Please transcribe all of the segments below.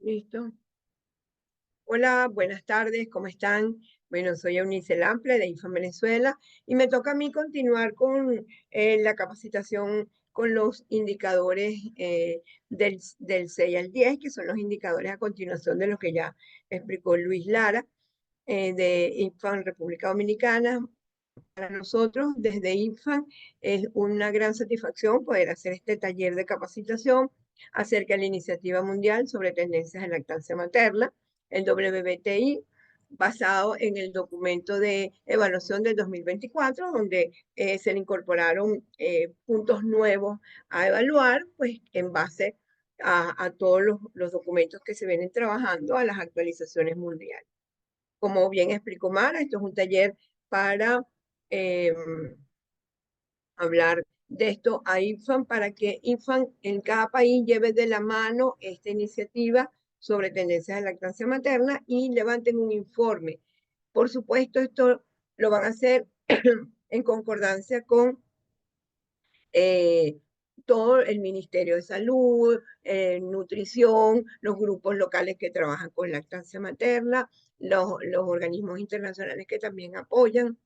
Listo. Hola, buenas tardes, ¿cómo están? Bueno, soy Eunice Lample de IFAM Venezuela y me toca a mí continuar con la capacitación con los indicadores del 6 al 10, que son los indicadores a continuación de lo que ya explicó Luis Lara de IFAM República Dominicana. Para nosotros, desde INFAN, es una gran satisfacción poder hacer este taller de capacitación acerca de la Iniciativa Mundial sobre Tendencias en Lactancia Materna, el WBTI, basado en el documento de evaluación del 2024, donde se le incorporaron puntos nuevos a evaluar, pues en base a todos los documentos que se vienen trabajando a las actualizaciones mundiales. Como bien explicó Mara, esto es un taller para eh, hablar de esto a INFAN para que INFAN en cada país lleve de la mano esta iniciativa sobre tendencias de lactancia materna y levanten un informe. Por supuesto, esto lo van a hacer en concordancia con eh, todo el Ministerio de Salud, Nutrición, los grupos locales que trabajan con lactancia materna, los organismos internacionales que también apoyan.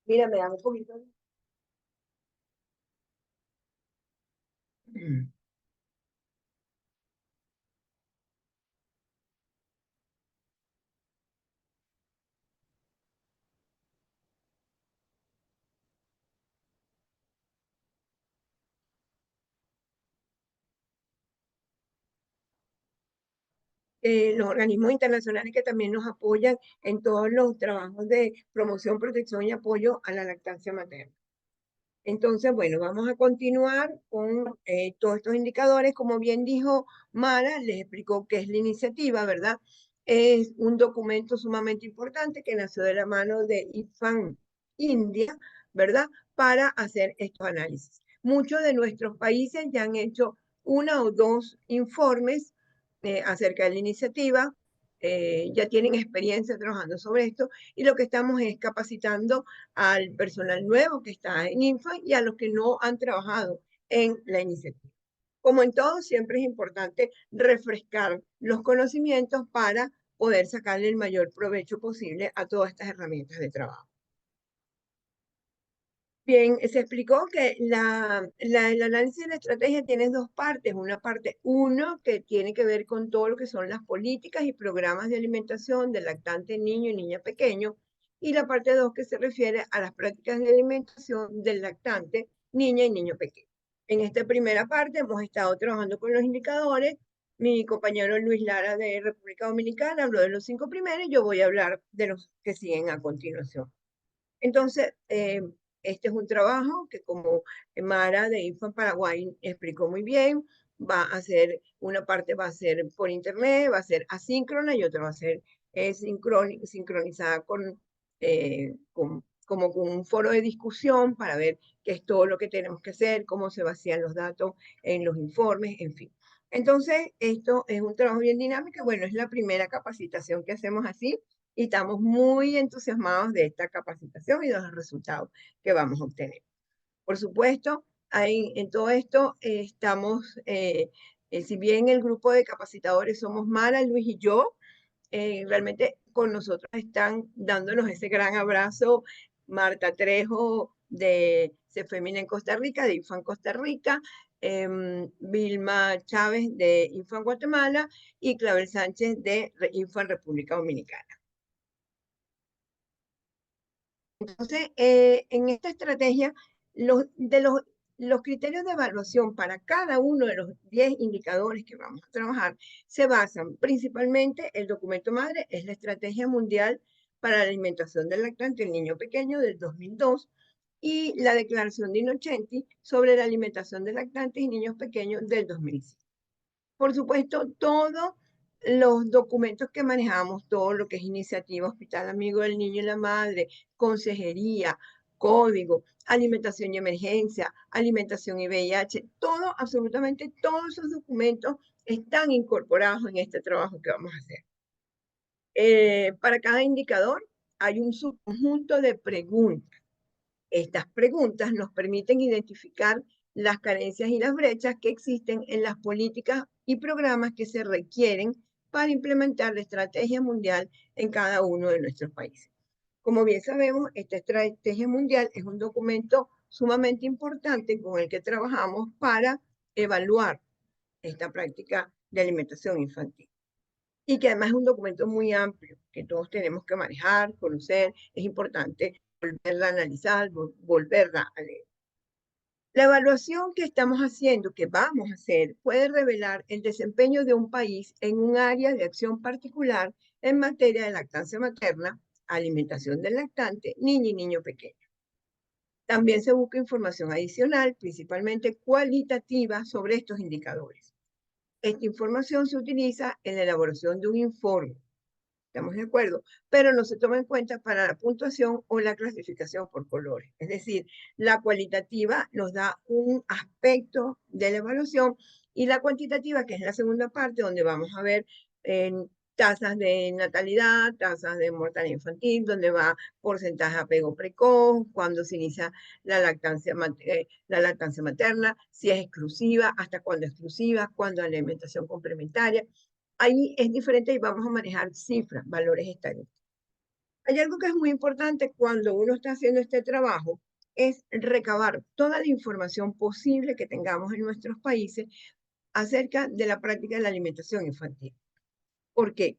Mira, me da un poquito. Los organismos internacionales que también nos apoyan en todos los trabajos de promoción, protección y apoyo a la lactancia materna. Entonces, bueno, vamos a continuar con todos estos indicadores. Como bien dijo Mara, les explicó qué es la iniciativa, ¿verdad? Es un documento sumamente importante que nació de la mano de IFAN India, ¿verdad? Para hacer estos análisis. Muchos de nuestros países ya han hecho una o dos informes acerca de la iniciativa, ya tienen experiencia trabajando sobre esto y lo que estamos es capacitando al personal nuevo que está en INFA y a los que no han trabajado en la iniciativa. Como en todo, siempre es importante refrescar los conocimientos para poder sacarle el mayor provecho posible a todas estas herramientas de trabajo. Bien, se explicó que el análisis de la estrategia tiene dos partes. Una parte, uno, que tiene que ver con todo lo que son las políticas y programas de alimentación del lactante niño y niña pequeño. Y la parte dos, que se refiere a las prácticas de alimentación del lactante niña y niño pequeño. En esta primera parte hemos estado trabajando con los indicadores. Mi compañero Luis Lara de República Dominicana habló de los 5 primeros y yo voy a hablar de los que siguen a continuación. Entonces, este es un trabajo que como Mara de Infant Paraguay explicó muy bien, va a ser, una parte va a ser por internet, va a ser asíncrona y otra va a ser sincronizada como con un foro de discusión para ver qué es todo lo que tenemos que hacer, cómo se vacían los datos en los informes, en fin. Entonces, esto es un trabajo bien dinámico. Bueno, es la primera capacitación que hacemos así y estamos muy entusiasmados de esta capacitación y de los resultados que vamos a obtener. Por supuesto, en todo esto si bien el grupo de capacitadores somos Mara, Luis y yo, realmente con nosotros están dándonos ese gran abrazo Marta Trejo de Cefemina en Costa Rica, de Infan Costa Rica, Vilma Chávez de Infan Guatemala y Clavel Sánchez de Infan República Dominicana. Entonces, en esta estrategia, los criterios de evaluación para cada uno de los 10 indicadores que vamos a trabajar se basan principalmente, el documento madre es la Estrategia Mundial para la Alimentación del Lactante y el Niño Pequeño del 2002 y la Declaración de Innocenti sobre la alimentación de lactantes y niños pequeños del 2005. Por supuesto, todos los documentos que manejamos, todo lo que es iniciativa Hospital Amigo del Niño y la Madre, consejería, código, alimentación y emergencia, alimentación y VIH, todo, absolutamente todos esos documentos están incorporados en este trabajo que vamos a hacer. Para cada indicador hay un subconjunto de preguntas. Estas preguntas nos permiten identificar las carencias y las brechas que existen en las políticas y programas que se requieren para implementar la estrategia mundial en cada uno de nuestros países. Como bien sabemos, esta estrategia mundial es un documento sumamente importante con el que trabajamos para evaluar esta práctica de alimentación infantil. Y que además es un documento muy amplio, que todos tenemos que manejar, conocer, es importante volverla a analizar, volverla a leer. La evaluación que estamos haciendo, que vamos a hacer, puede revelar el desempeño de un país en un área de acción particular en materia de lactancia materna, alimentación del lactante, niña y niño pequeño. También se busca información adicional, principalmente cualitativa, sobre estos indicadores. Esta información se utiliza en la elaboración de un informe. ¿Estamos de acuerdo? Pero no se toma en cuenta para la puntuación o la clasificación por colores. Es decir, la cualitativa nos da un aspecto de la evaluación y la cuantitativa, que es la segunda parte, donde vamos a ver tasas de natalidad, tasas de mortalidad infantil, donde va porcentaje de apego precoz, cuando se inicia la lactancia materna, si es exclusiva, hasta cuándo es exclusiva, cuándo es la alimentación complementaria. Ahí es diferente y vamos a manejar cifras, valores estadísticos. Hay algo que es muy importante cuando uno está haciendo este trabajo, es recabar toda la información posible que tengamos en nuestros países acerca de la práctica de la alimentación infantil. ¿Por qué?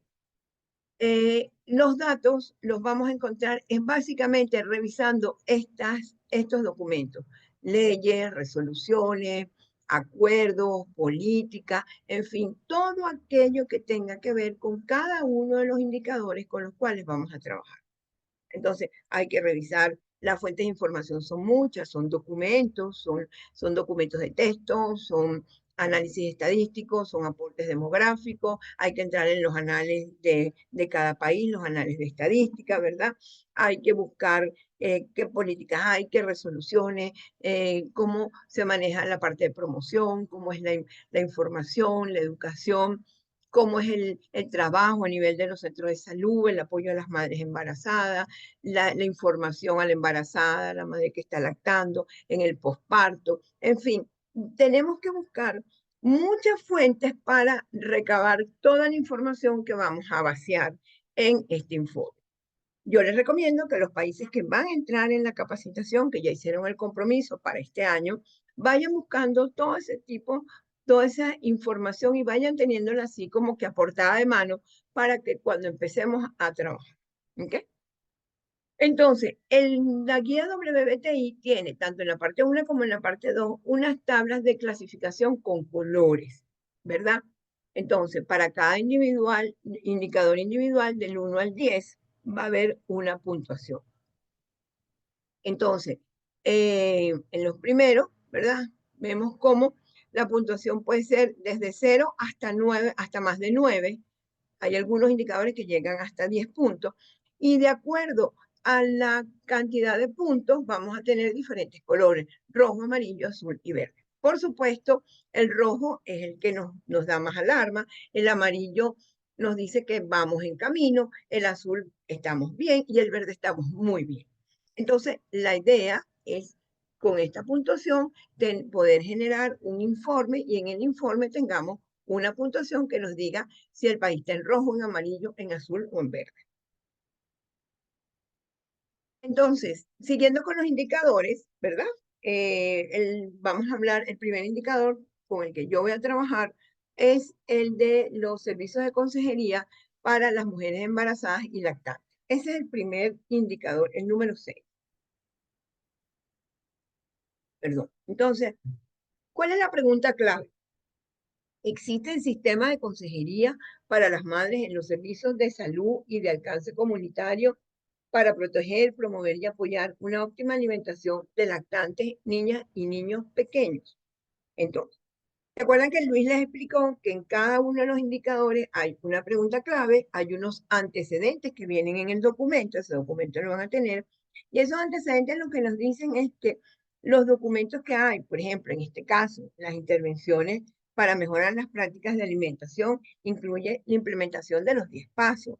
Los datos los vamos a encontrar es básicamente revisando estos documentos, leyes, resoluciones, acuerdos, políticas, en fin, todo aquello que tenga que ver con cada uno de los indicadores con los cuales vamos a trabajar. Entonces, hay que revisar las fuentes de información, son muchas, son documentos de texto, son análisis estadísticos, son aportes demográficos, hay que entrar en los anales de cada país, los anales de estadística, ¿verdad? Hay que buscar qué políticas hay, qué resoluciones, cómo se maneja la parte de promoción, cómo es la información, la educación, cómo es el trabajo a nivel de los centros de salud, el apoyo a las madres embarazadas, la información a la embarazada, a la madre que está lactando, en el posparto, en fin, tenemos que buscar muchas fuentes para recabar toda la información que vamos a vaciar en este informe. Yo les recomiendo que los países que van a entrar en la capacitación, que ya hicieron el compromiso para este año, vayan buscando todo ese tipo, toda esa información y vayan teniéndola así como que aportada de mano para que cuando empecemos a trabajar. ¿Ok? Entonces, la guía WBTI tiene, tanto en la parte 1 como en la parte 2, unas tablas de clasificación con colores, ¿verdad? Entonces, para cada indicador individual, del 1 al 10, va a haber una puntuación. Entonces, en los primeros, ¿verdad? Vemos cómo la puntuación puede ser desde 0 hasta 9, hasta más de 9. Hay algunos indicadores que llegan hasta 10 puntos. Y de acuerdo a la cantidad de puntos, vamos a tener diferentes colores: rojo, amarillo, azul y verde. Por supuesto, el rojo es el que nos da más alarma, el amarillo nos dice que vamos en camino, el azul estamos bien y el verde estamos muy bien. Entonces, la idea es, con esta puntuación, poder generar un informe y en el informe tengamos una puntuación que nos diga si el país está en rojo, en amarillo, en azul o en verde. Entonces, siguiendo con los indicadores, ¿verdad? Vamos a hablar, el primer indicador con el que yo voy a trabajar es el de los servicios de consejería para las mujeres embarazadas y lactantes. Ese es el primer indicador, el número 6. Perdón. Entonces, ¿cuál es la pregunta clave? ¿Existen sistemas de consejería para las madres en los servicios de salud y de alcance comunitario para proteger, promover y apoyar una óptima alimentación de lactantes, niñas y niños pequeños? Entonces, ¿se acuerdan que Luis les explicó que en cada uno de los indicadores hay una pregunta clave, hay unos antecedentes que vienen en el documento, ese documento lo van a tener, y esos antecedentes lo que nos dicen es que los documentos que hay, por ejemplo, en este caso, las intervenciones para mejorar las prácticas de alimentación, incluye la implementación de los 10 pasos.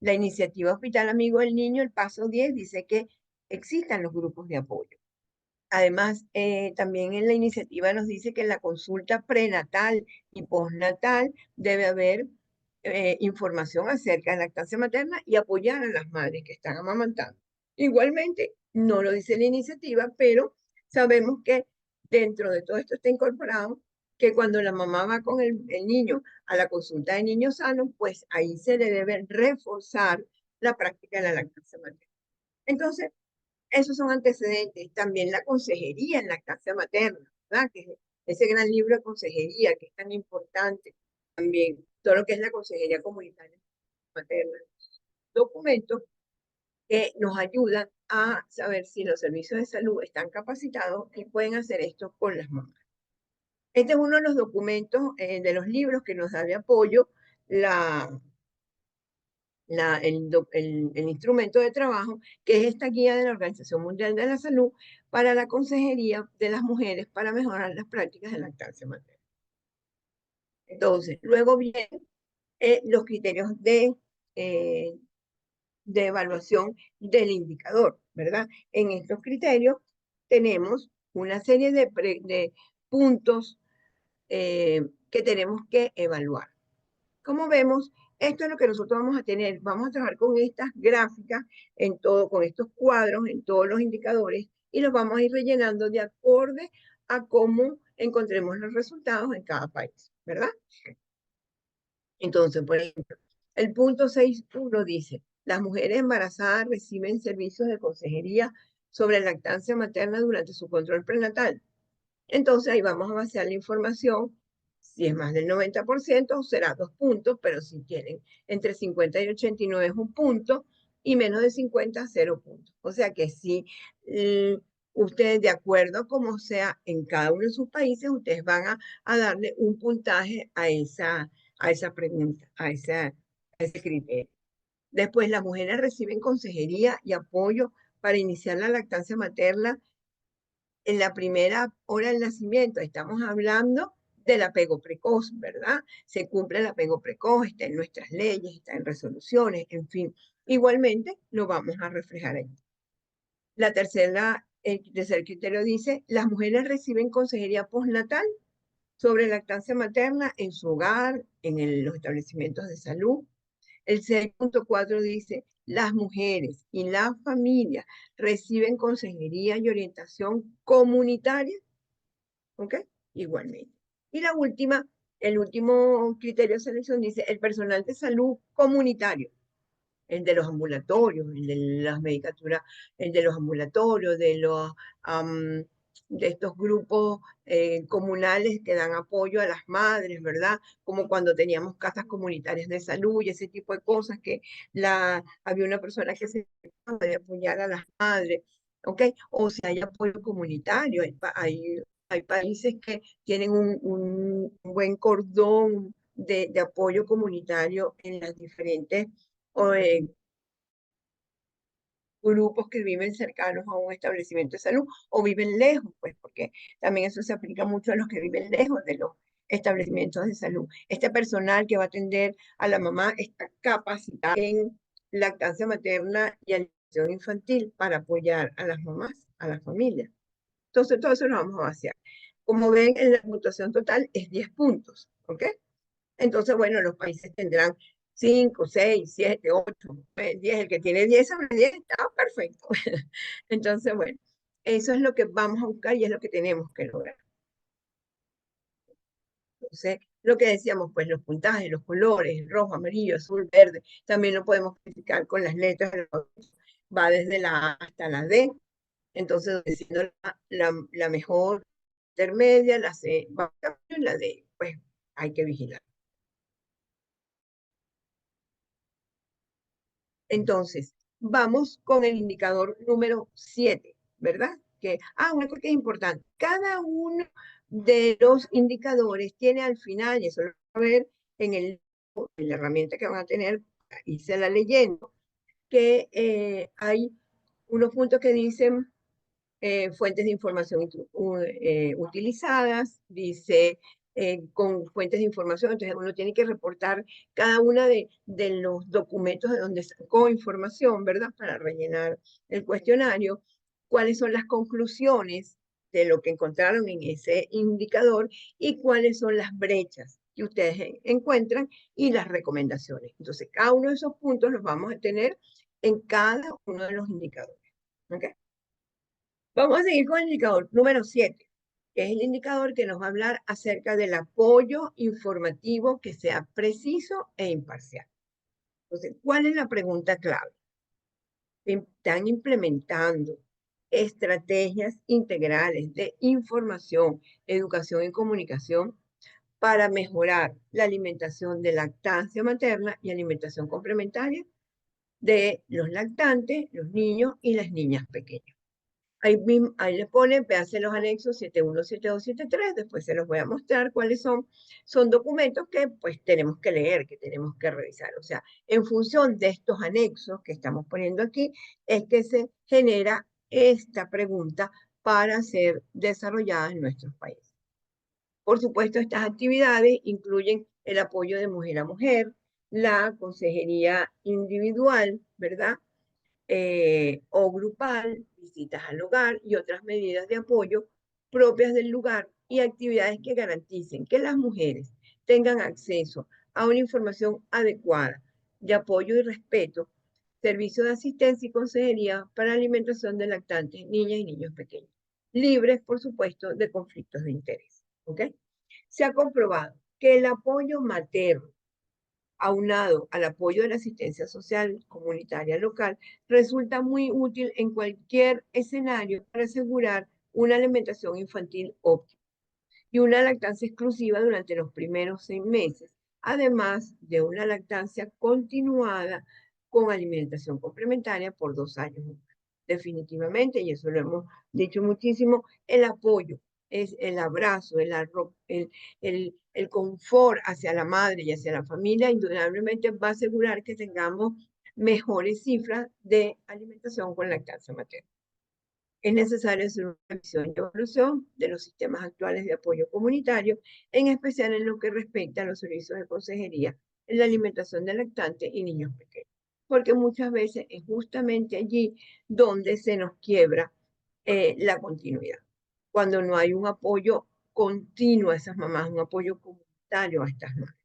La iniciativa Hospital Amigo del Niño, el paso 10, dice que existan los grupos de apoyo. Además, también en la iniciativa nos dice que en la consulta prenatal y postnatal debe haber información acerca de lactancia materna y apoyar a las madres que están amamantando. Igualmente, no lo dice la iniciativa, pero sabemos que dentro de todo esto está incorporado que cuando la mamá va con el niño a la consulta de niños sanos, pues ahí se le debe reforzar la práctica de la lactancia materna. Entonces, esos son antecedentes. También la consejería en lactancia materna, ¿verdad? Que es ese gran libro de consejería que es tan importante. También todo lo que es la consejería comunitaria materna. Documentos que nos ayudan a saber si los servicios de salud están capacitados y pueden hacer esto con las mamás. Este es uno de los documentos de los libros que nos da de apoyo la, el instrumento de trabajo, que es esta guía de la Organización Mundial de la Salud para la consejería de las mujeres para mejorar las prácticas de lactancia materna. Entonces, luego vienen los criterios eh, de evaluación del indicador, ¿verdad? En estos criterios tenemos una serie de puntos que tenemos que evaluar. Como vemos, esto es lo que nosotros vamos a tener. Vamos a trabajar con estas gráficas, en todo, con estos cuadros, en todos los indicadores, y los vamos a ir rellenando de acorde a cómo encontremos los resultados en cada país, ¿verdad? Entonces, por ejemplo, el punto 6.1 dice, las mujeres embarazadas reciben servicios de consejería sobre lactancia materna durante su control prenatal. Entonces ahí vamos a vaciar la información. Si es más del 90%, será 2 puntos, pero si tienen entre 50 y 89 es un punto, y menos de 50, 0 puntos. O sea que si ustedes, de acuerdo a cómo sea en cada uno de sus países, ustedes van a darle un puntaje a esa pregunta, a ese criterio. Después, las mujeres reciben consejería y apoyo para iniciar la lactancia materna en la primera hora del nacimiento. Estamos hablando del apego precoz, ¿verdad? Se cumple el apego precoz, está en nuestras leyes, está en resoluciones, en fin. Igualmente, lo vamos a reflejar ahí. El tercer criterio dice, las mujeres reciben consejería postnatal sobre lactancia materna en su hogar, en los establecimientos de salud. El 6.4 dice, las mujeres y la familia reciben consejería y orientación comunitaria, ¿ok? Igualmente. Y la última, el último criterio de selección dice, el personal de salud comunitario, el de los ambulatorios, el de las medicaturas, el de los ambulatorios, de estos grupos comunales que dan apoyo a las madres, ¿verdad? Como cuando teníamos casas comunitarias de salud y ese tipo de cosas que había una persona que se encargaba de apoyar a las madres, ¿ok? O si hay apoyo comunitario, hay países que tienen un buen cordón de apoyo comunitario en las diferentes o grupos que viven cercanos a un establecimiento de salud o viven lejos, pues porque también eso se aplica mucho a los que viven lejos de los establecimientos de salud. Este personal que va a atender a la mamá está capacitado en lactancia materna y alimentación infantil para apoyar a las mamás, a las familias. Entonces, todo eso lo vamos a vaciar. Como ven, en la puntuación total es 10 puntos, ¿ok? Entonces, bueno, los países tendrán 5, 6, 7, 8, 10. El que tiene 10 sobre 10 está perfecto. Entonces, bueno, eso es lo que vamos a buscar y es lo que tenemos que lograr. Entonces, lo que decíamos, pues los puntajes, los colores, rojo, amarillo, azul, verde, también lo podemos calificar con las letras. Va desde la A hasta la D. Entonces, siendo la mejor intermedia, la C va y la D, pues hay que vigilar. Entonces, vamos con el indicador número 7, ¿verdad? Una cosa que es importante, cada uno de los indicadores tiene al final, y eso lo van a ver en la herramienta que van a tener, y se la leyendo, que hay unos puntos que dicen fuentes de información utilizadas, dice con fuentes de información, entonces uno tiene que reportar cada una de los documentos de donde sacó información, ¿verdad? Para rellenar el cuestionario, cuáles son las conclusiones de lo que encontraron en ese indicador y cuáles son las brechas que ustedes encuentran y las recomendaciones. Entonces, cada uno de esos puntos los vamos a tener en cada uno de los indicadores. ¿Okay? Vamos a seguir con el indicador número 7, que es el indicador que nos va a hablar acerca del apoyo informativo que sea preciso e imparcial. Entonces, ¿cuál es la pregunta clave? Están implementando estrategias integrales de información, educación y comunicación para mejorar la alimentación de lactancia materna y alimentación complementaria de los lactantes, los niños y las niñas pequeñas. Ahí le ponen, véanse los anexos 71, 72, 73, después se los voy a mostrar cuáles son. Son documentos que pues tenemos que leer, que tenemos que revisar. O sea, en función de estos anexos que estamos poniendo aquí, es que se genera esta pregunta para ser desarrollada en nuestros países. Por supuesto, estas actividades incluyen el apoyo de mujer a mujer, la consejería individual, ¿verdad? O grupal, visitas al hogar y otras medidas de apoyo propias del lugar y actividades que garanticen que las mujeres tengan acceso a una información adecuada de apoyo y respeto, servicio de asistencia y consejería para alimentación de lactantes, niñas y niños pequeños, libres, por supuesto, de conflictos de interés. ¿Ok? Se ha comprobado que el apoyo materno aunado al apoyo de la asistencia social comunitaria local, resulta muy útil en cualquier escenario para asegurar una alimentación infantil óptima y una lactancia exclusiva durante los primeros 6 meses, además de una lactancia continuada con alimentación complementaria por 2 años. Definitivamente, y eso lo hemos dicho muchísimo, el apoyo es el abrazo, el confort hacia la madre y hacia la familia, indudablemente va a asegurar que tengamos mejores cifras de alimentación con lactancia materna. Es necesario hacer una revisión y evaluación de los sistemas actuales de apoyo comunitario, en especial en lo que respecta a los servicios de consejería en la alimentación de lactantes y niños pequeños, porque muchas veces es justamente allí donde se nos quiebra la continuidad, cuando no hay un apoyo continuo a esas mamás, un apoyo comunitario a estas madres.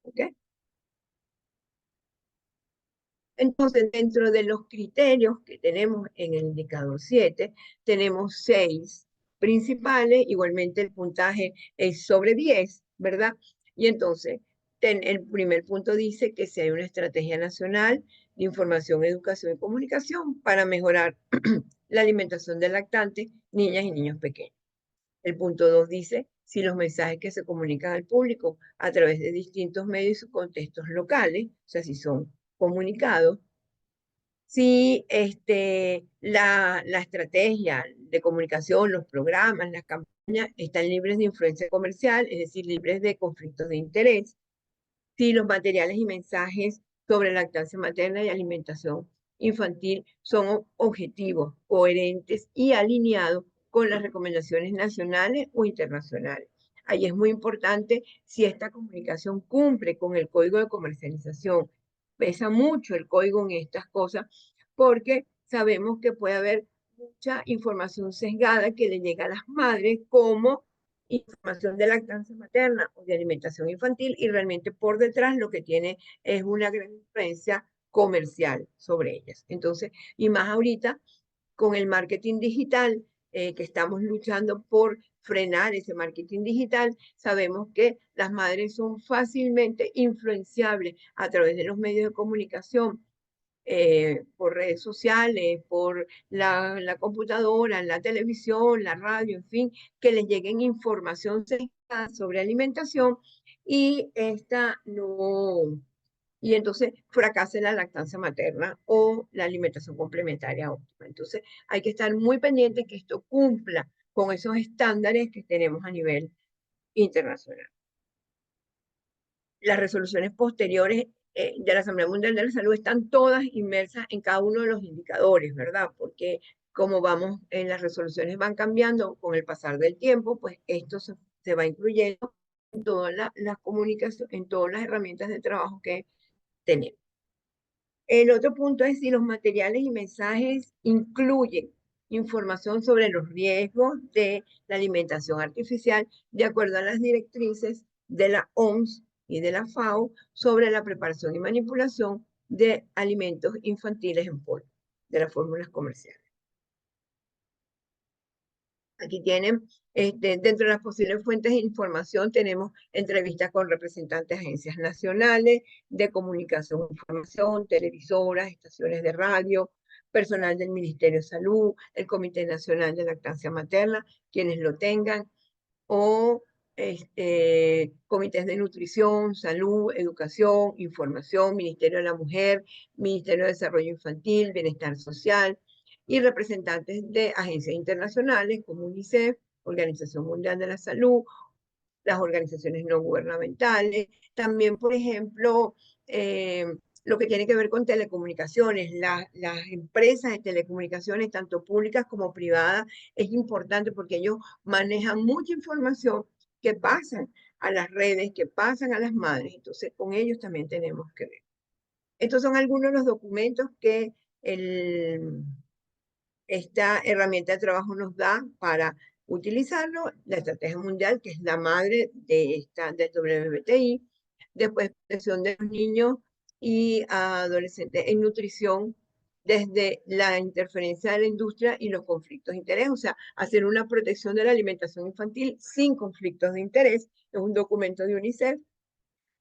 ¿Ok? Entonces, dentro de los criterios que tenemos en el indicador 7, tenemos 6 principales, igualmente el puntaje es sobre 10, ¿verdad? Y entonces, el primer punto dice que si hay una estrategia nacional de información, educación y comunicación para mejorar la alimentación de lactantes, niñas y niños pequeños. El punto 2 dice si los mensajes que se comunican al público a través de distintos medios y contextos locales, o sea, si son comunicados, si la estrategia de comunicación, los programas, las campañas están libres de influencia comercial, es decir, libres de conflictos de interés, si los materiales y mensajes sobre lactancia materna y alimentación infantil son objetivos, coherentes y alineados con las recomendaciones nacionales o internacionales. Ahí es muy importante si esta comunicación cumple con el código de comercialización. Pesa mucho el código en estas cosas porque sabemos que puede haber mucha información sesgada que le llega a las madres como información de lactancia materna o de alimentación infantil y realmente por detrás lo que tiene es una gran influencia comercial sobre ellas. Entonces, y más ahorita con el marketing digital, que estamos luchando por frenar ese marketing digital, sabemos que las madres son fácilmente influenciables a través de los medios de comunicación, por redes sociales, por la computadora, la televisión, la radio, en fin, que les lleguen información sobre alimentación y esta no, y entonces fracase la lactancia materna o la alimentación complementaria óptima. Entonces hay que estar muy pendiente que esto cumpla con esos estándares que tenemos a nivel internacional. Las resoluciones posteriores de la Asamblea Mundial de la Salud están todas inmersas en cada uno de los indicadores, ¿verdad? Porque como vamos, en las resoluciones van cambiando con el pasar del tiempo, pues esto se va incluyendo en todas las comunicaciones, en todas las herramientas de trabajo que tenemos. El otro punto es si los materiales y mensajes incluyen información sobre los riesgos de la alimentación artificial de acuerdo a las directrices de la OMS y de la FAO sobre la preparación y manipulación de alimentos infantiles en polvo, de las fórmulas comerciales. Aquí tienen, dentro de las posibles fuentes de información, tenemos entrevistas con representantes de agencias nacionales de comunicación e información, televisoras, estaciones de radio, personal del Ministerio de Salud, el Comité Nacional de Lactancia Materna, quienes lo tengan, o comités de nutrición, salud, educación, información, Ministerio de la Mujer, Ministerio de Desarrollo Infantil, Bienestar Social, y representantes de agencias internacionales como UNICEF, Organización Mundial de la Salud, las organizaciones no gubernamentales, también, por ejemplo, lo que tiene que ver con telecomunicaciones, las empresas de telecomunicaciones, tanto públicas como privadas, es importante porque ellos manejan mucha información que pasan a las redes, que pasan a las madres, entonces con ellos también tenemos que ver. Estos son algunos de los documentos que esta herramienta de trabajo nos da para utilizarlo, la estrategia mundial, que es la madre de del WBTI, después protección de los niños y adolescentes en nutrición, desde la interferencia de la industria y los conflictos de interés, o sea, hacer una protección de la alimentación infantil sin conflictos de interés, es un documento de UNICEF.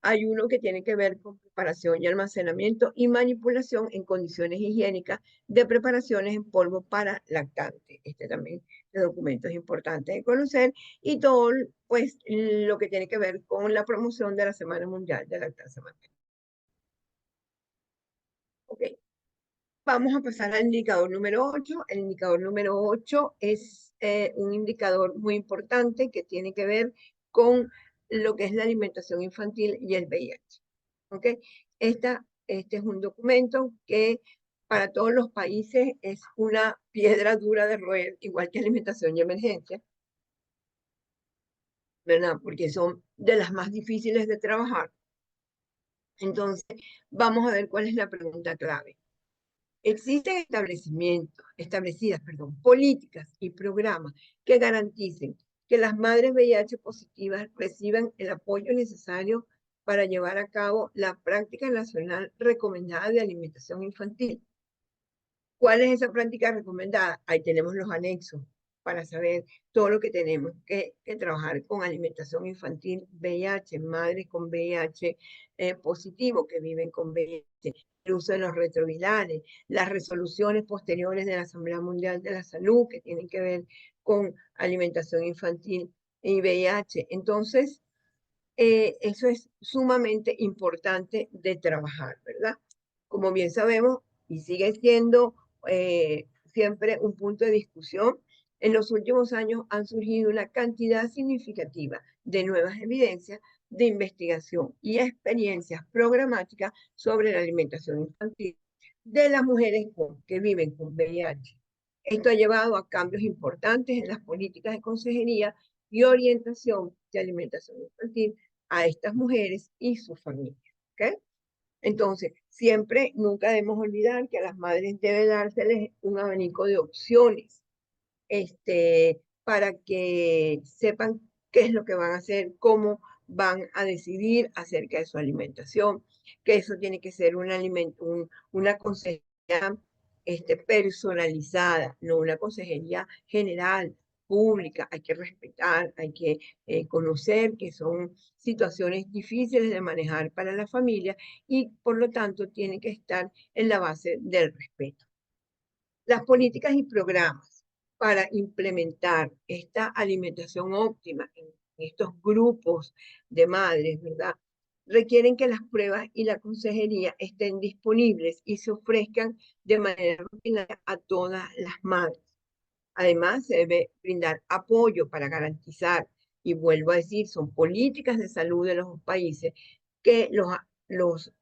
Hay uno que tiene que ver con preparación y almacenamiento y manipulación en condiciones higiénicas de preparaciones en polvo para lactantes. Este también de documento es importante de conocer, y todo pues lo que tiene que ver con la promoción de la Semana Mundial de Lactancia Materna. Ok, vamos a pasar al indicador número 8. El indicador número 8 es un indicador muy importante que tiene que ver con lo que es la alimentación infantil y el VIH. ¿Ok? Este es un documento que para todos los países es una piedra dura de roer, igual que alimentación y emergencia, ¿verdad? Porque son de las más difíciles de trabajar. Entonces, vamos a ver cuál es la pregunta clave. Existen establecidas, políticas y programas que garanticen que las madres VIH positivas reciban el apoyo necesario para llevar a cabo la práctica nacional recomendada de alimentación infantil. ¿Cuál es esa práctica recomendada? Ahí tenemos los anexos para saber todo lo que tenemos que trabajar con alimentación infantil, VIH, madres con VIH positivo que viven con VIH, el uso de los retrovirales, las resoluciones posteriores de la Asamblea Mundial de la Salud que tienen que ver con alimentación infantil y VIH. Entonces, eso es sumamente importante de trabajar, ¿verdad? Como bien sabemos, y sigue siendo siempre un punto de discusión, en los últimos años han surgido una cantidad significativa de nuevas evidencias de investigación y experiencias programáticas sobre la alimentación infantil de las mujeres que viven con VIH. Esto ha llevado a cambios importantes en las políticas de consejería y orientación de alimentación infantil a estas mujeres y sus familias. ¿Okay? Entonces, siempre, nunca debemos olvidar que a las madres debe dárseles un abanico de opciones, para que sepan qué es lo que van a hacer, cómo van a decidir acerca de su alimentación, que eso tiene que ser una consejería personalizada, no una consejería general, pública. Hay que respetar, hay que conocer que son situaciones difíciles de manejar para la familia y por lo tanto tiene que estar en la base del respeto. Las políticas y programas para implementar esta alimentación óptima en estos grupos de madres, ¿verdad? Requieren que las pruebas y la consejería estén disponibles y se ofrezcan de manera rutinaria a todas las madres. Además, se debe brindar apoyo para garantizar, y vuelvo a decir, son políticas de salud de los países, que los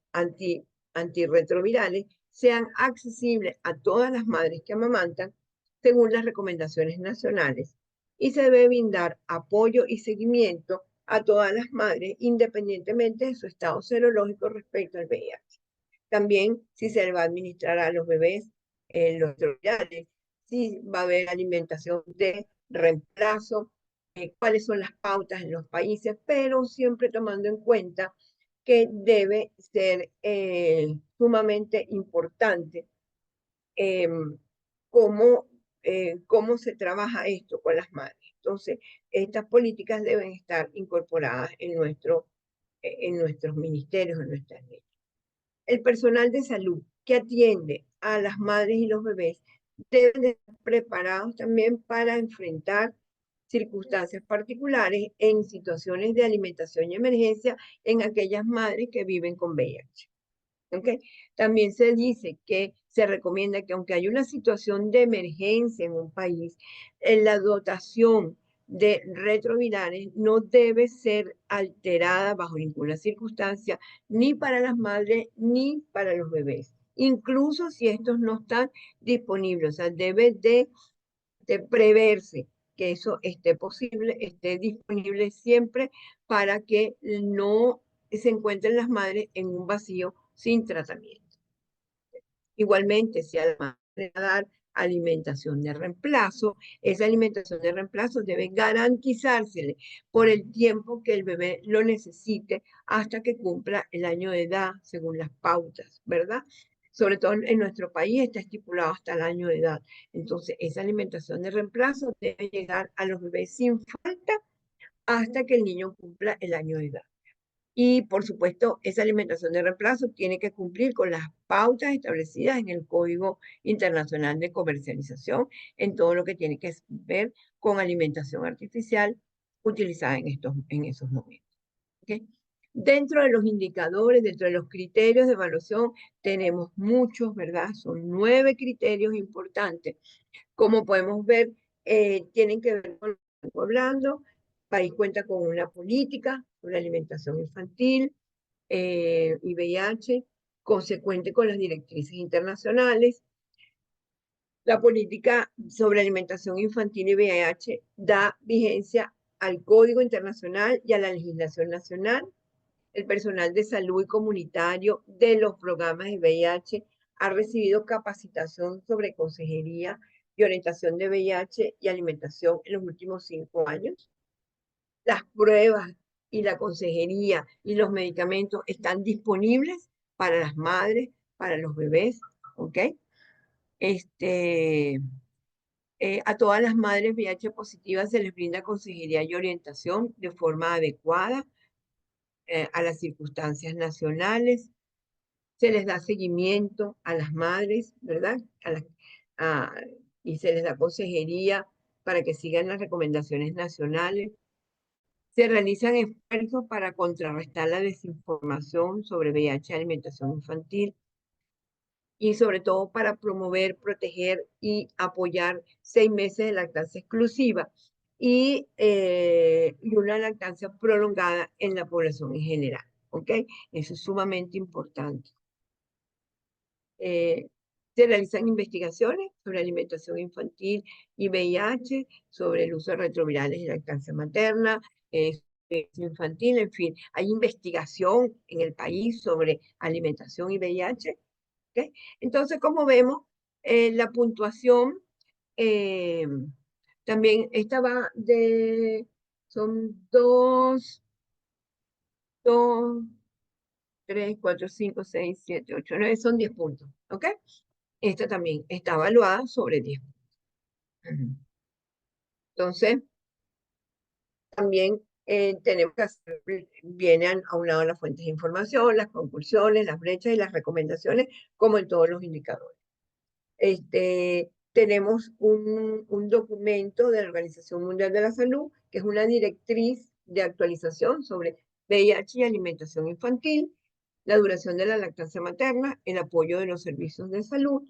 antirretrovirales sean accesibles a todas las madres que amamantan según las recomendaciones nacionales, y se debe brindar apoyo y seguimiento a todas las madres independientemente de su estado serológico respecto al VIH. También, si se le va a administrar a los bebés los retrovirales, si va a haber alimentación de reemplazo, cuáles son las pautas en los países, pero siempre tomando en cuenta que debe ser sumamente importante eh, cómo, cómo se trabaja esto con las madres. Entonces, estas políticas deben estar incorporadas en nuestros ministerios, en nuestras leyes. El personal de salud que atiende a las madres y los bebés deben de estar preparados también para enfrentar circunstancias particulares en situaciones de alimentación y emergencia en aquellas madres que viven con VIH. ¿Okay? También se dice que se recomienda que aunque hay una situación de emergencia en un país, la dotación de retrovirales no debe ser alterada bajo ninguna circunstancia, ni para las madres ni para los bebés, incluso si estos no están disponibles. O sea, debe de preverse que eso esté posible, esté disponible siempre para que no se encuentren las madres en un vacío sin tratamiento. Igualmente, si a la madre le va a dar alimentación de reemplazo, esa alimentación de reemplazo debe garantizársele por el tiempo que el bebé lo necesite hasta que cumpla el año de edad, según las pautas, ¿verdad? Sobre todo en nuestro país está estipulado hasta el año de edad. Entonces, esa alimentación de reemplazo debe llegar a los bebés sin falta hasta que el niño cumpla el año de edad. Y por supuesto, esa alimentación de reemplazo tiene que cumplir con las pautas establecidas en el Código Internacional de Comercialización, en todo lo que tiene que ver con alimentación artificial utilizada en esos momentos. ¿Okay? Dentro de los indicadores, dentro de los criterios de evaluación, tenemos muchos, ¿verdad? Son 9 criterios importantes. Como podemos ver, tienen que ver con lo que estamos hablando. El país cuenta con una política sobre alimentación infantil y VIH, consecuente con las directrices internacionales. La política sobre alimentación infantil y VIH da vigencia al Código Internacional y a la legislación nacional. El personal de salud y comunitario de los programas de VIH ha recibido capacitación sobre consejería y orientación de VIH y alimentación en los últimos 5 años. Las pruebas y la consejería y los medicamentos están disponibles para las madres, para los bebés, ¿ok? Este, a todas las madres VIH positivas se les brinda consejería y orientación de forma adecuada a las circunstancias nacionales. Se les da seguimiento a las madres, ¿verdad? A- y se les da consejería para que sigan las recomendaciones nacionales. Se realizan esfuerzos para contrarrestar la desinformación sobre VIH y alimentación infantil y sobre todo para promover, proteger y apoyar 6 meses de lactancia exclusiva y una lactancia prolongada en la población en general. ¿Ok? Eso es sumamente importante. Eh, Se realizan investigaciones sobre alimentación infantil y VIH, sobre el uso de retrovirales y lactancia materna, infantil, en fin, hay investigación en el país sobre alimentación y VIH. ¿Okay? Entonces, como vemos, la puntuación eh, también esta va son dos, 3, 4, 5, 6, 7, 8, 9, son 10 puntos, ¿ok? Esta también está evaluada sobre 10. Entonces, también tenemos que hacer, vienen a un lado las fuentes de información, las conclusiones, las brechas y las recomendaciones, como en todos los indicadores. Tenemos un documento de la Organización Mundial de la Salud, que es una directriz de actualización sobre VIH y alimentación infantil, la duración de la lactancia materna, el apoyo de los servicios de salud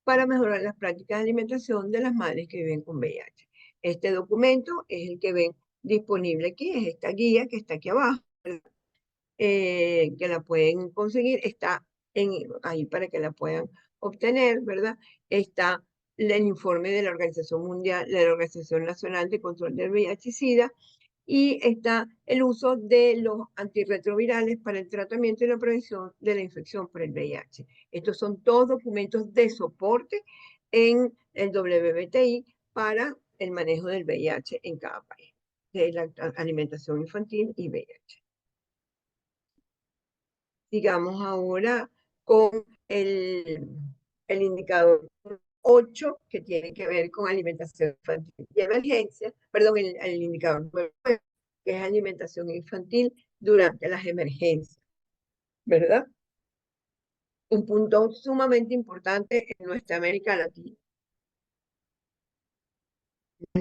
para mejorar las prácticas de alimentación de las madres que viven con VIH. Este documento es el que ven disponible aquí, es esta guía que está aquí abajo, que la pueden conseguir, está ahí para que la puedan obtener, ¿verdad? Está el informe de la Organización Mundial, de la Organización Nacional de Control del VIH y SIDA, y está el uso de los antirretrovirales para el tratamiento y la prevención de la infección por el VIH. Estos son todos documentos de soporte en el WBTI para el manejo del VIH en cada país, de la alimentación infantil y VIH. Sigamos ahora con el, el indicador 8, que tiene que ver con alimentación infantil y emergencia, perdón, el indicador 9, que es alimentación infantil durante las emergencias, ¿verdad? Un punto sumamente importante en nuestra América Latina,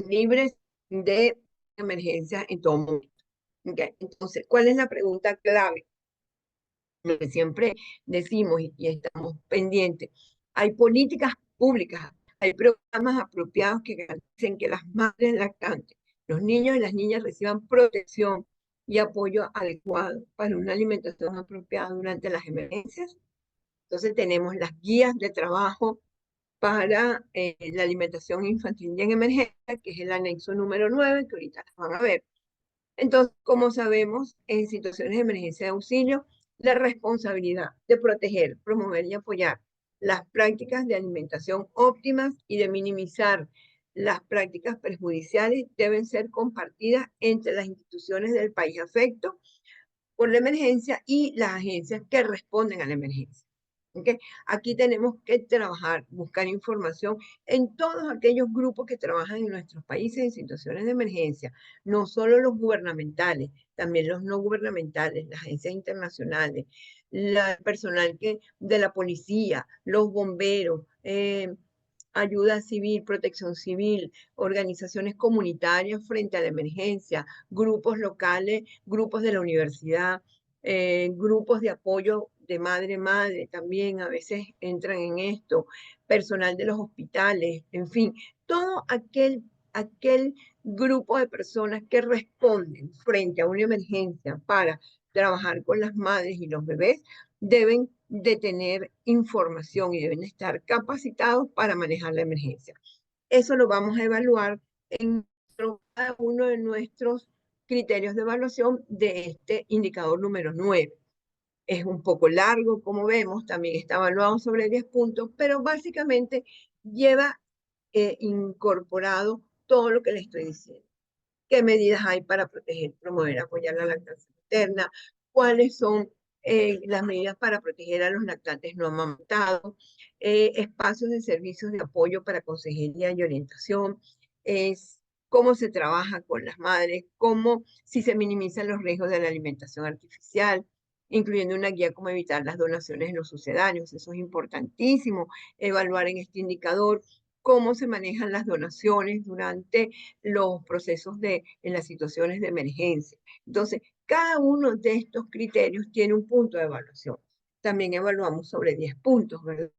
libres de emergencias en todo momento. ¿Okay? Entonces, ¿cuál es la pregunta clave? Lo que siempre decimos y estamos pendientes. Hay políticas públicas, hay programas apropiados que garanticen que las madres lactantes, los niños y las niñas reciban protección y apoyo adecuado para una alimentación apropiada durante las emergencias. Entonces tenemos las guías de trabajo para la alimentación infantil y en emergencia, que es el anexo número 9, que ahorita van a ver. Entonces, como sabemos, en situaciones de emergencia de auxilio, la responsabilidad de proteger, promover y apoyar las prácticas de alimentación óptimas y de minimizar las prácticas perjudiciales deben ser compartidas entre las instituciones del país afecto por la emergencia y las agencias que responden a la emergencia. ¿Okay? Aquí tenemos que trabajar, buscar información en todos aquellos grupos que trabajan en nuestros países en situaciones de emergencia, no solo los gubernamentales, también los no gubernamentales, las agencias internacionales, el personal de la policía, los bomberos, ayuda civil, protección civil, organizaciones comunitarias frente a la emergencia, grupos locales, grupos de la universidad, grupos de apoyo de madre-madre también a veces entran en esto, personal de los hospitales, en fin, todo aquel grupo de personas que responden frente a una emergencia para trabajar con las madres y los bebés, deben de tener información y deben estar capacitados para manejar la emergencia. Eso lo vamos a evaluar en cada uno de nuestros criterios de evaluación de este indicador número 9. Es un poco largo, como vemos, también está evaluado sobre 10 puntos, pero básicamente lleva incorporado todo lo que le estoy diciendo. ¿Qué medidas hay para proteger, promover, apoyar la lactancia materna? ¿Cuáles son las medidas para proteger a los lactantes no amamantados? Espacios de servicios de apoyo para consejería y orientación. Es cómo se trabaja con las madres, cómo si se minimizan los riesgos de la alimentación artificial, incluyendo una guía cómo evitar las donaciones en los sucedáneos. Eso es importantísimo, evaluar en este indicador cómo se manejan las donaciones durante los procesos en las situaciones de emergencia. Entonces, cada uno de estos criterios tiene un punto de evaluación. También evaluamos sobre 10 puntos, ¿verdad?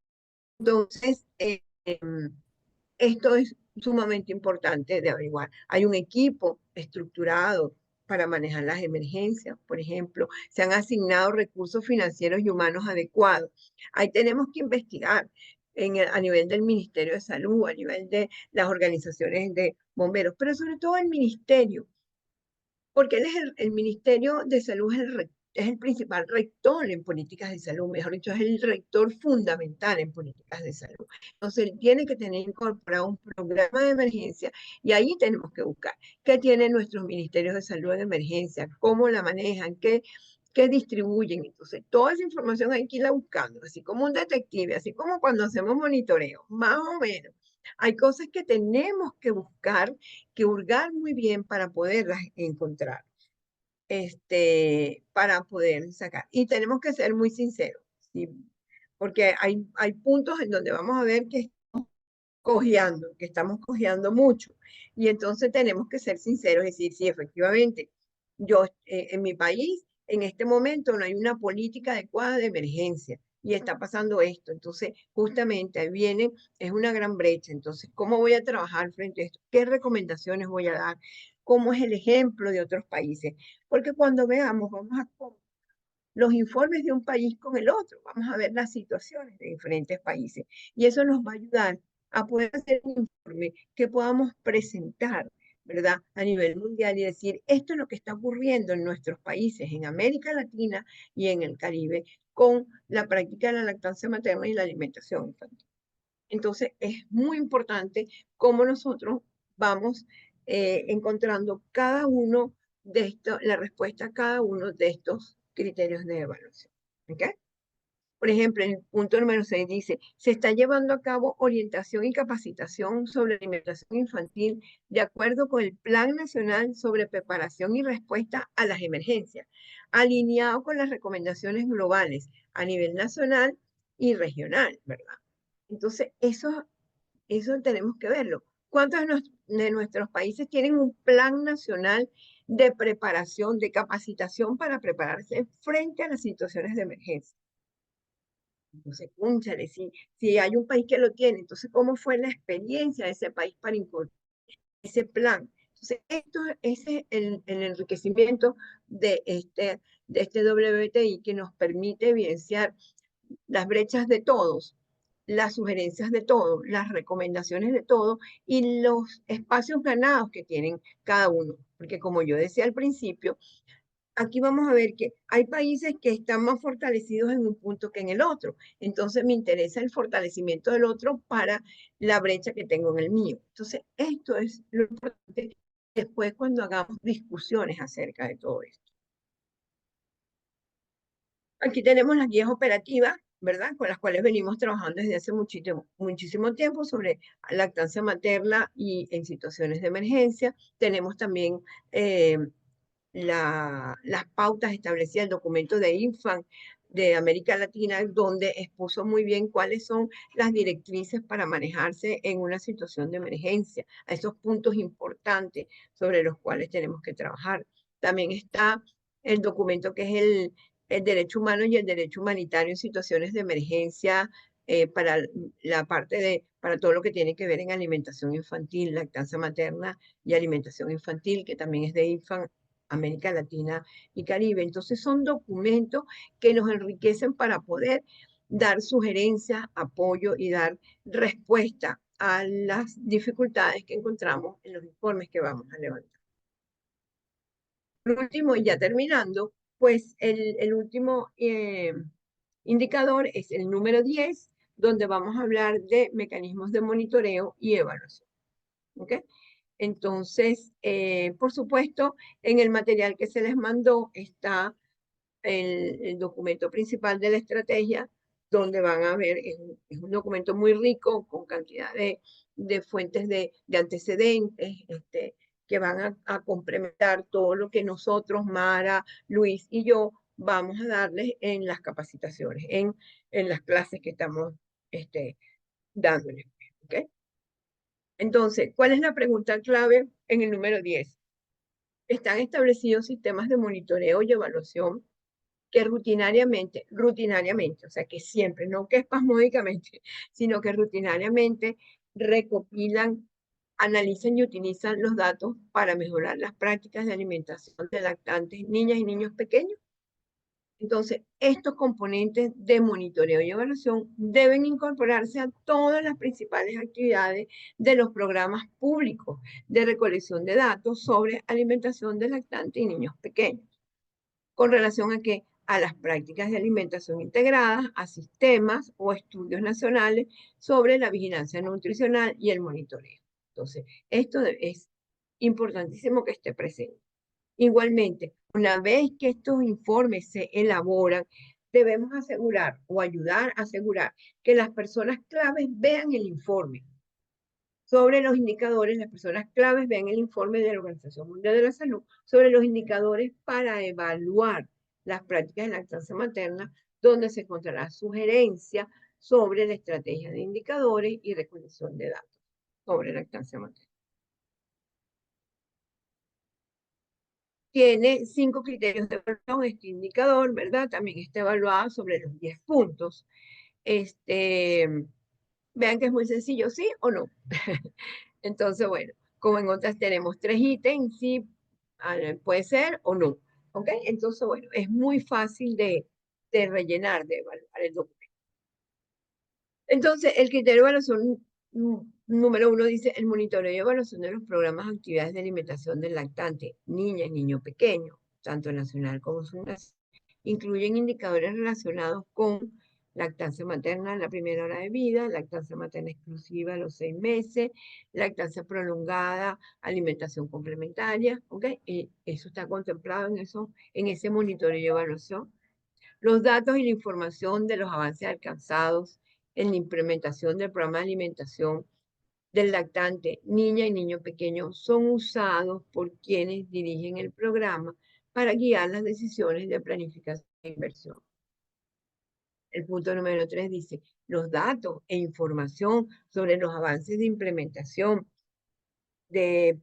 Entonces, esto es sumamente importante de averiguar. Hay un equipo estructurado para manejar las emergencias, por ejemplo, se han asignado recursos financieros y humanos adecuados. Ahí tenemos que investigar a nivel del Ministerio de Salud, a nivel de las organizaciones de bomberos, pero sobre todo el ministerio, porque él es el Ministerio de Salud es el principal rector en políticas de salud, mejor dicho, es el rector fundamental en políticas de salud. Entonces, él tiene que tener incorporado un programa de emergencia y ahí tenemos que buscar qué tienen nuestros ministerios de salud en emergencia, cómo la manejan, qué distribuyen. Entonces, toda esa información hay que irla buscando, así como un detective, así como cuando hacemos monitoreo, más o menos. Hay cosas que tenemos que buscar, que hurgar muy bien para poderlas encontrar, para poder sacar. Y tenemos que ser muy sinceros, ¿sí? Porque hay puntos en donde vamos a ver que estamos cojeando mucho. Y entonces tenemos que ser sinceros y decir, sí, efectivamente, yo en mi país, en este momento no hay una política adecuada de emergencia y está pasando esto. Entonces, justamente ahí viene, es una gran brecha. Entonces, ¿cómo voy a trabajar frente a esto? ¿Qué recomendaciones voy a dar? ¿Cómo es el ejemplo de otros países? Porque cuando veamos, vamos a los informes de un país con el otro. Vamos a ver las situaciones de diferentes países. Y eso nos va a ayudar a poder hacer un informe que podamos presentar, ¿verdad? A nivel mundial y decir, esto es lo que está ocurriendo en nuestros países, en América Latina y en el Caribe, con la práctica de la lactancia materna y la alimentación infantil. Entonces, es muy importante cómo nosotros vamos encontrando cada uno de estos, la respuesta a cada uno de estos criterios de evaluación. ¿Ok? Por ejemplo, en el punto número 6 dice, se está llevando a cabo orientación y capacitación sobre alimentación infantil de acuerdo con el Plan Nacional sobre Preparación y Respuesta a las Emergencias, alineado con las recomendaciones globales a nivel nacional y regional, ¿verdad? Entonces, eso tenemos que verlo. ¿Cuántos de nuestros países tienen un plan nacional de preparación, de capacitación para prepararse frente a las situaciones de emergencia? Entonces, cónchale, si hay un país que lo tiene, entonces, ¿cómo fue la experiencia de ese país para incorporar ese plan? Entonces, esto es el enriquecimiento de este WTI que nos permite evidenciar las brechas de todos, las sugerencias de todos, las recomendaciones de todos y los espacios ganados que tienen cada uno. Porque como yo decía al principio, aquí vamos a ver que hay países que están más fortalecidos en un punto que en el otro. Entonces me interesa el fortalecimiento del otro para la brecha que tengo en el mío. Entonces, esto es lo importante después cuando hagamos discusiones acerca de todo esto. Aquí tenemos las guías operativas, ¿verdad? Con las cuales venimos trabajando desde hace muchísimo, muchísimo tiempo sobre lactancia materna y en situaciones de emergencia. Tenemos también las pautas establecidas, el documento de Infant de América Latina, donde expuso muy bien cuáles son las directrices para manejarse en una situación de emergencia, a esos puntos importantes sobre los cuales tenemos que trabajar. También está el documento que es el derecho humano y el derecho humanitario en situaciones de emergencia para la parte para todo lo que tiene que ver en alimentación infantil, lactancia materna y alimentación infantil, que también es de Infant América Latina y Caribe. Entonces son documentos que nos enriquecen para poder dar sugerencias, apoyo y dar respuesta a las dificultades que encontramos en los informes que vamos a levantar. Por último, y ya terminando, pues el último indicador es el número 10, donde vamos a hablar de mecanismos de monitoreo y evaluación. ¿Ok? Entonces, por supuesto, en el material que se les mandó está el documento principal de la estrategia, donde van a ver, es un documento muy rico, con cantidad de fuentes de antecedentes, que van a complementar todo lo que nosotros, Mara, Luis y yo, vamos a darles en las capacitaciones, en las clases que estamos dándoles. ¿Ok? Entonces, ¿cuál es la pregunta clave en el número 10? Están establecidos sistemas de monitoreo y evaluación que rutinariamente, o sea, que siempre, no que espasmódicamente, sino que rutinariamente recopilan, analizan y utilizan los datos para mejorar las prácticas de alimentación de lactantes, niñas y niños pequeños. Entonces, estos componentes de monitoreo y evaluación deben incorporarse a todas las principales actividades de los programas públicos de recolección de datos sobre alimentación de lactantes y niños pequeños, con relación a que a las prácticas de alimentación integradas, a sistemas o estudios nacionales sobre la vigilancia nutricional y el monitoreo. Entonces, esto es importantísimo que esté presente. Igualmente, una vez que estos informes se elaboran, debemos asegurar o ayudar a asegurar que las personas claves vean el informe. Sobre los indicadores, las personas claves vean el informe de la Organización Mundial de la Salud sobre los indicadores para evaluar las prácticas de lactancia materna, donde se encontrará sugerencia sobre la estrategia de indicadores y recolección de datos sobre lactancia materna. Tiene 5 criterios de evaluación, este indicador, ¿verdad? También está evaluado sobre los 10 puntos. Vean que es muy sencillo, ¿sí o no? Entonces, bueno, como en otras tenemos 3 ítems, sí, puede ser o no. ¿Ok? Entonces, bueno, es muy fácil de rellenar, de evaluar el documento. Entonces, el criterio de evaluación número 1 dice el monitoreo y evaluación de los programas de actividades de alimentación del lactante, niña y niño pequeño, tanto nacional como subnacional, incluyen indicadores relacionados con lactancia materna en la primera hora de vida, lactancia materna exclusiva a los 6 meses, lactancia prolongada, alimentación complementaria, ¿ok? Y eso está contemplado en ese monitoreo y evaluación. Los datos y la información de los avances alcanzados en la implementación del programa de alimentación del lactante, niña y niño pequeño, son usados por quienes dirigen el programa para guiar las decisiones de planificación e inversión. El punto número 3 dice, los datos e información sobre los avances de implementación de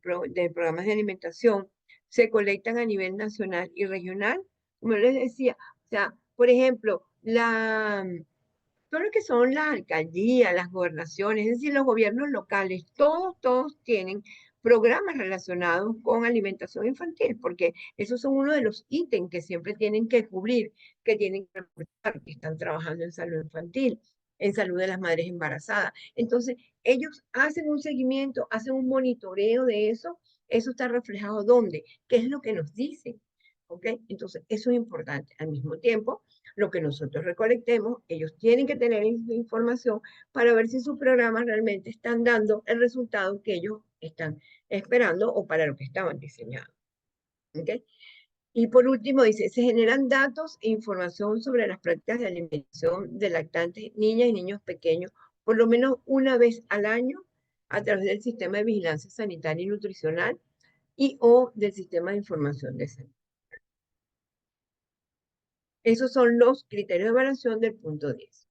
programas de alimentación se colectan a nivel nacional y regional, como les decía. O sea, por ejemplo, todo lo que son las alcaldías, las gobernaciones, es decir, los gobiernos locales, todos tienen programas relacionados con alimentación infantil, porque esos son uno de los ítems que siempre tienen que cubrir, que tienen que reportar, que están trabajando en salud infantil, en salud de las madres embarazadas. Entonces, ellos hacen un seguimiento, hacen un monitoreo de eso está reflejado ¿dónde? ¿Qué es lo que nos dicen? ¿Ok? Entonces, eso es importante. Al mismo tiempo, lo que nosotros recolectemos, ellos tienen que tener esa información para ver si sus programas realmente están dando el resultado que ellos están esperando o para lo que estaban diseñados. ¿Okay? Y por último, dice, se generan datos e información sobre las prácticas de alimentación de lactantes, niñas y niños pequeños, por lo menos una vez al año, a través del sistema de vigilancia sanitaria y nutricional y o del sistema de información de salud. Esos son los criterios de evaluación del punto 10.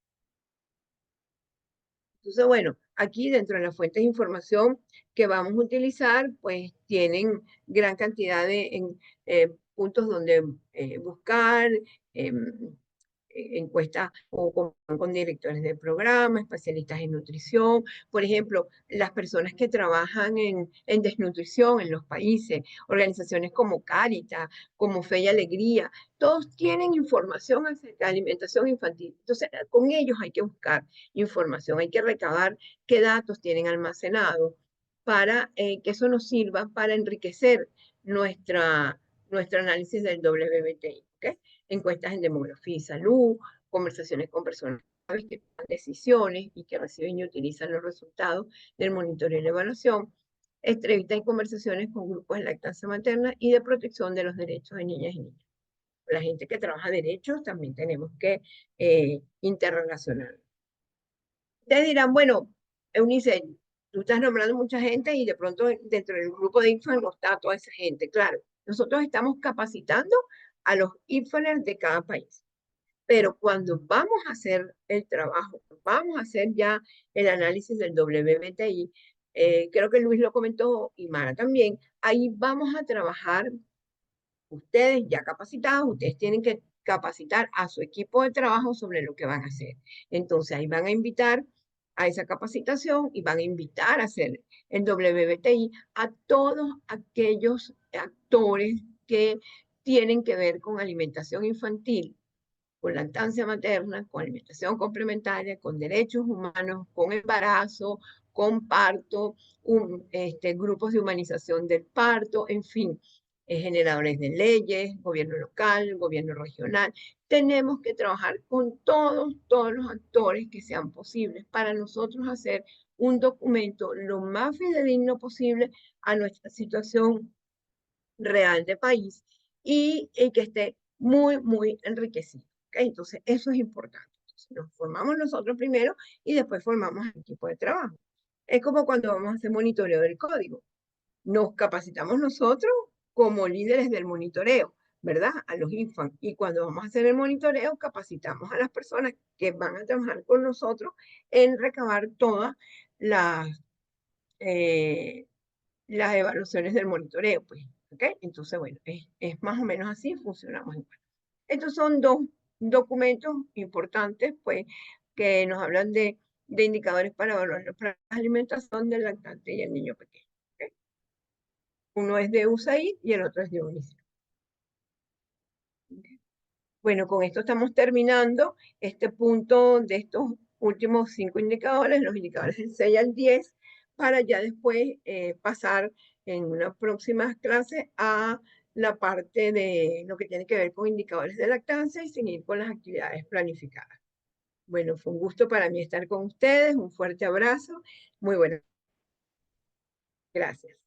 Entonces, bueno, aquí dentro de las fuentes de información que vamos a utilizar, pues tienen gran cantidad de puntos donde buscar, encuestas con directores de programa, especialistas en nutrición, por ejemplo, las personas que trabajan en desnutrición en los países, organizaciones como Cáritas, como Fe y Alegría, todos tienen información acerca de alimentación infantil. Entonces, con ellos hay que buscar información, hay que recabar qué datos tienen almacenados para que eso nos sirva para enriquecer nuestro análisis del WBTI. ¿Okay? Encuestas en demografía y salud, conversaciones con personas que toman decisiones y que reciben y utilizan los resultados del monitoreo y la evaluación, entrevistas y conversaciones con grupos de lactancia materna y de protección de los derechos de niñas y niños. La gente que trabaja derechos también tenemos que interrelacionar. Ustedes dirán, bueno, Eunice, tú estás nombrando mucha gente y de pronto dentro del grupo de INFA no está toda esa gente. Claro, nosotros estamos capacitando a los INFONER de cada país. Pero cuando vamos a hacer el trabajo, vamos a hacer ya el análisis del WBTI, creo que Luis lo comentó y Mara también, ahí vamos a trabajar ustedes ya capacitados, ustedes tienen que capacitar a su equipo de trabajo sobre lo que van a hacer. Entonces ahí van a invitar a esa capacitación y van a invitar a hacer el WBTI a todos aquellos actores que tienen que ver con alimentación infantil, con lactancia materna, con alimentación complementaria, con derechos humanos, con embarazo, con parto, grupos de humanización del parto, en fin, generadores de leyes, gobierno local, gobierno regional. Tenemos que trabajar con todos los actores que sean posibles para nosotros hacer un documento lo más fidedigno posible a nuestra situación real de país y que esté muy enriquecido. ¿Okay? Entonces, eso es importante. Entonces, nos formamos nosotros primero y después formamos el equipo de trabajo. Es como cuando vamos a hacer monitoreo del código. Nos capacitamos nosotros como líderes del monitoreo, ¿verdad? A los infants. Y cuando vamos a hacer el monitoreo, capacitamos a las personas que van a trabajar con nosotros en recabar todas las, eh, las evaluaciones del monitoreo, pues, ¿ok? Entonces, bueno, es más o menos así, funcionamos igual. Estos son dos documentos importantes, pues, que nos hablan de indicadores para evaluar la alimentación del lactante y el niño pequeño. ¿Okay? Uno es de USAID y el otro es de UNICEF. Bueno, con esto estamos terminando este punto de estos últimos 5 indicadores, los indicadores del 6 al 10, para ya después pasar en una próxima clase a la parte de lo que tiene que ver con indicadores de lactancia y seguir con las actividades planificadas. Bueno, fue un gusto para mí estar con ustedes, un fuerte abrazo, muy buenas, gracias.